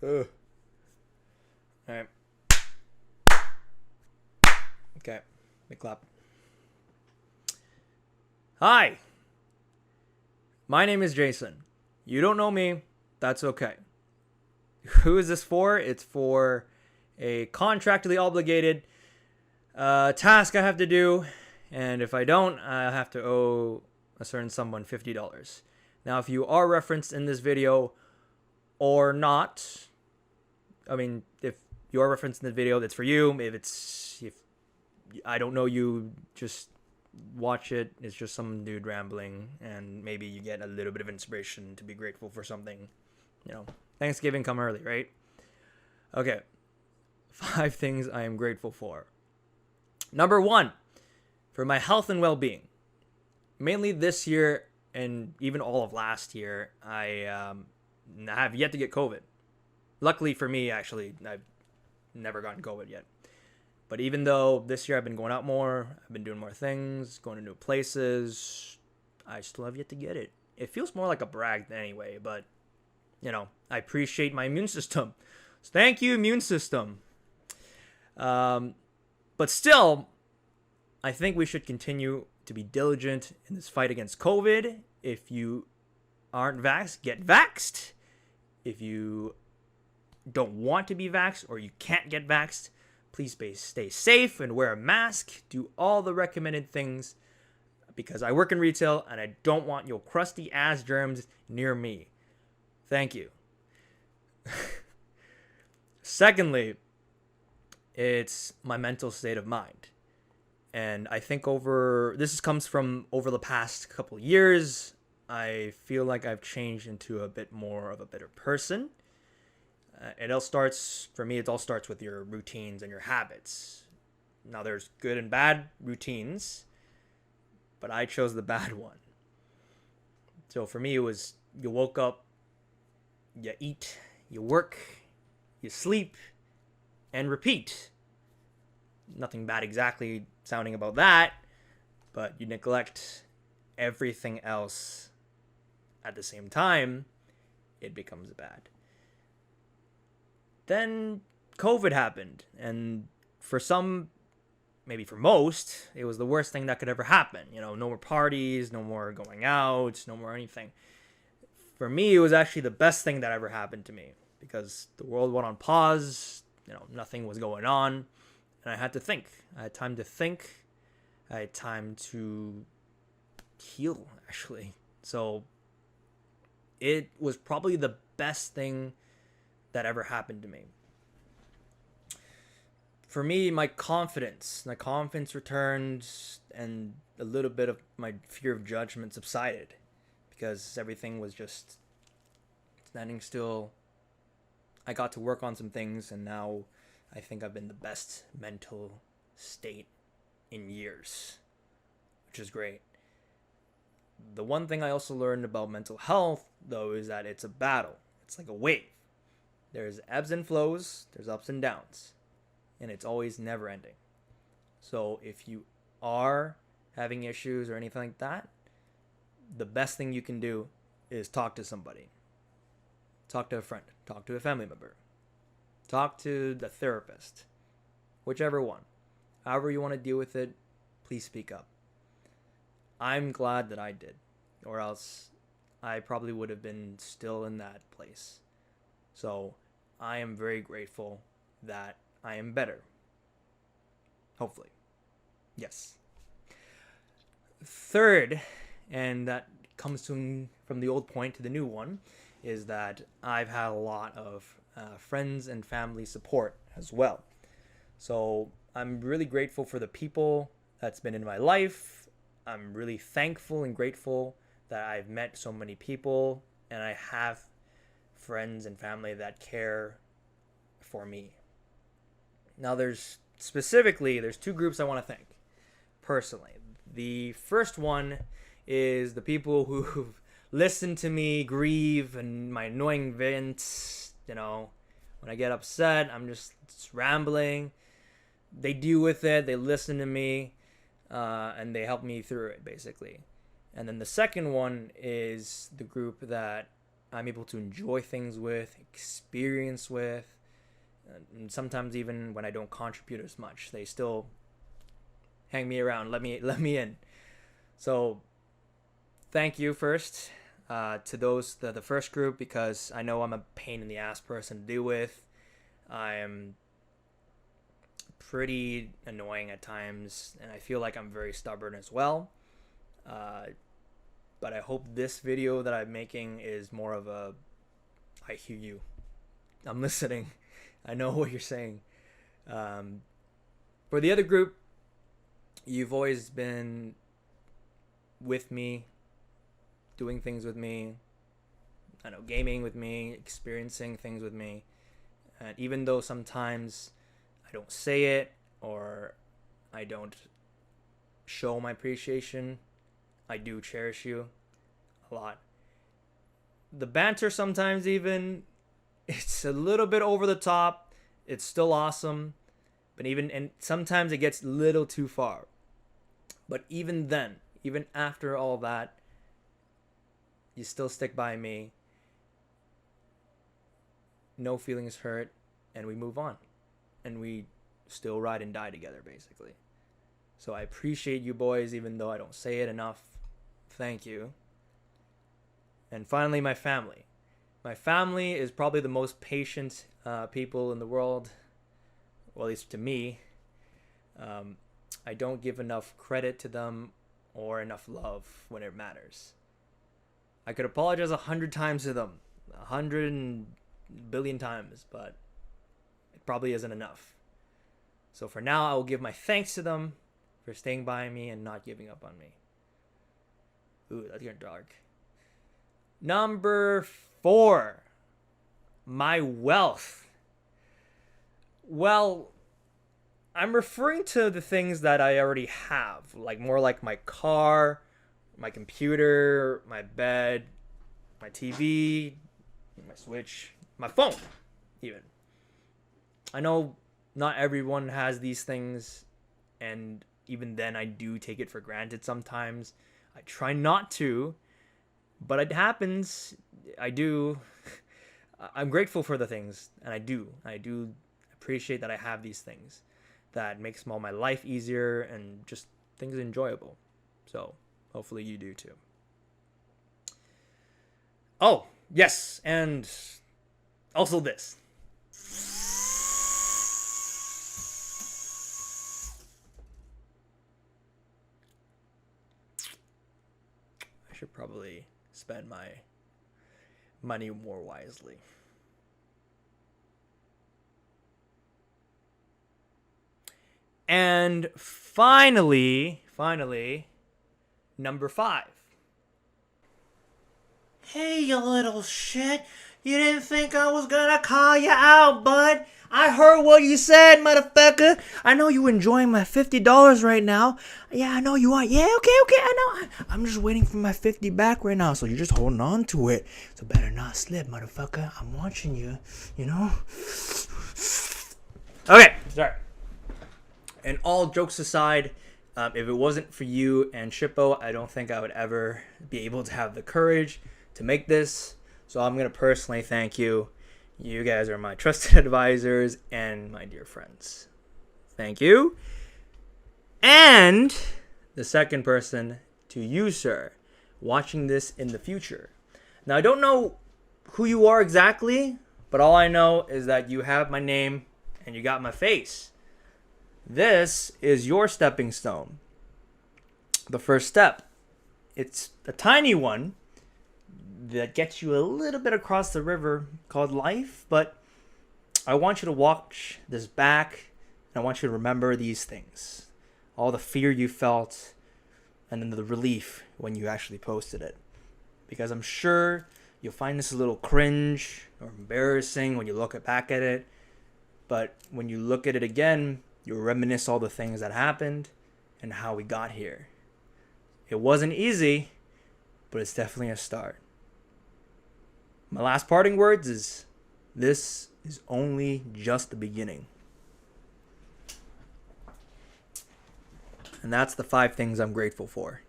Ugh. All right. Okay. Let me clap. Hi. My name is Jason. You don't know me. That's okay. Who is this for? It's for a contractually obligated task I have to do. And if I don't, I have to owe a certain someone $50. Now, if you are referenced in this video or not, I mean, if you are referenced in the video, that's for you. If I don't know you, just watch it. It's just some dude rambling, and maybe you get a little bit of inspiration to be grateful for something. You know, Thanksgiving come early, right? Okay. 5 things I am grateful for. Number 1, for my health and well-being. Mainly this year and even all of last year, I have yet to get COVID. Luckily for me, actually, I've never gotten COVID yet. But even though this year I've been going out more, I've been doing more things, going to new places, I still have yet to get it. It feels more like a brag anyway, but, I appreciate my immune system. So thank you, immune system. But still, I think we should continue to be diligent in this fight against COVID. If you aren't vaxxed, get vaxxed. If you don't want to be vaxxed or you can't get vaxxed, please stay safe and wear a mask. Do all the recommended things because I work in retail and I don't want your crusty ass germs near me. Thank you. Secondly, it's my mental state of mind. And I think this comes from over the past couple of years. I feel like I've changed into a bit more of a better person. It all starts with your routines and your habits. Now, there's good and bad routines, but I chose the bad one. So for me, it was you woke up, you eat, you work, you sleep, and repeat. Nothing bad exactly sounding about that, but you neglect everything else at the same time, it becomes bad. Then COVID happened, and for some, maybe for most, it was the worst thing that could ever happen. No more parties, no more going out, no more anything. For me, it was actually the best thing that ever happened to me because the world went on pause, nothing was going on, and I had to think. I had time to think. I had time to heal, actually. So it was probably the best thing that ever happened to me. For me, my confidence returned, and a little bit of my fear of judgment subsided because everything was just standing still. I got to work on some things, and now I think I've been the best mental state in years, which is great. The one thing I also learned about mental health, though, is that it's a battle. It's like a wave. There's ebbs and flows, there's ups and downs, and it's always never ending. So if you are having issues or anything like that, the best thing you can do is talk to somebody. Talk to a friend, talk to a family member, talk to the therapist, whichever one. However you want to deal with it, please speak up. I'm glad that I did, or else I probably would have been still in that place. So I am very grateful that I am better. Hopefully. Yes. Third, and that comes from the old point to the new one, is that I've had a lot of friends and family support as well. So I'm really grateful for the people that's been in my life. I'm really thankful and grateful that I've met so many people and I have friends and family that care for me. Now there's 2 groups I want to thank personally. The first one is the people who've listened to me grieve and my annoying vents. When I get upset, I'm just rambling. They deal with it, they listen to me, and they help me through it, basically. And then the second one is the group that I'm able to enjoy things with, experience with, and sometimes even when I don't contribute as much, they still hang me around, let me in. So thank you first to those the first group, because I know I'm a pain in the ass person to deal with. I'm pretty annoying at times, and I feel like I'm very stubborn as well. But I hope this video that I'm making is more of a, I hear you, I'm listening, I know what you're saying. For the other group, you've always been with me, doing things with me, I know, gaming with me, experiencing things with me. And even though sometimes I don't say it or I don't show my appreciation, I do cherish you a lot. The banter sometimes even, it's a little bit over the top. It's still awesome, but and sometimes it gets a little too far. But even then, even after all that, you still stick by me. No feelings hurt, and we move on. And we still ride and die together, basically. So I appreciate you boys, even though I don't say it enough. Thank you. And finally, my family. My family is probably the most patient people in the world, well, at least to me. I don't give enough credit to them or enough love when it matters. I could apologize 100 times to them, 100 billion times, but it probably isn't enough. So for now, I will give my thanks to them for staying by me and not giving up on me. Ooh, that's getting dark. Number 4, my wealth. Well, I'm referring to the things that I already have, like more like my car, my computer, my bed, my TV, my Switch, my phone, even. I know not everyone has these things, and even then I do take it for granted sometimes. I try not to, but it happens. I do. I'm grateful for the things, and I do appreciate that I have these things that makes all my life easier and just things enjoyable. So hopefully you do too. Oh, yes, and also this. I should probably spend my money more wisely. And finally, number 5. Hey, you little shit. You didn't think I was gonna call you out, bud? I heard what you said, motherfucker. I know you enjoying my $50 right now. Yeah, I know you are. Yeah, okay, I know. I'm just waiting for my 50 back right now, so you're just holding on to it. So better not slip, motherfucker. I'm watching you, you know? Okay, sorry. And all jokes aside, if it wasn't for you and Shippo, I don't think I would ever be able to have the courage to make this. So I'm going to personally thank you. You guys are my trusted advisors and my dear friends. Thank you. And the second person, to you, sir, watching this in the future. Now, I don't know who you are exactly, but all I know is that you have my name and you got my face. This is your stepping stone. The first step. It's a tiny one that gets you a little bit across the river called life, but I want you to watch this back, and I want you to remember these things. All the fear you felt, and then the relief when you actually posted it. Because I'm sure you'll find this a little cringe or embarrassing when you look back at it, but when you look at it again, you'll reminisce all the things that happened and how we got here. It wasn't easy, but it's definitely a start. My last parting words is, this is only just the beginning. And that's the 5 things I'm grateful for.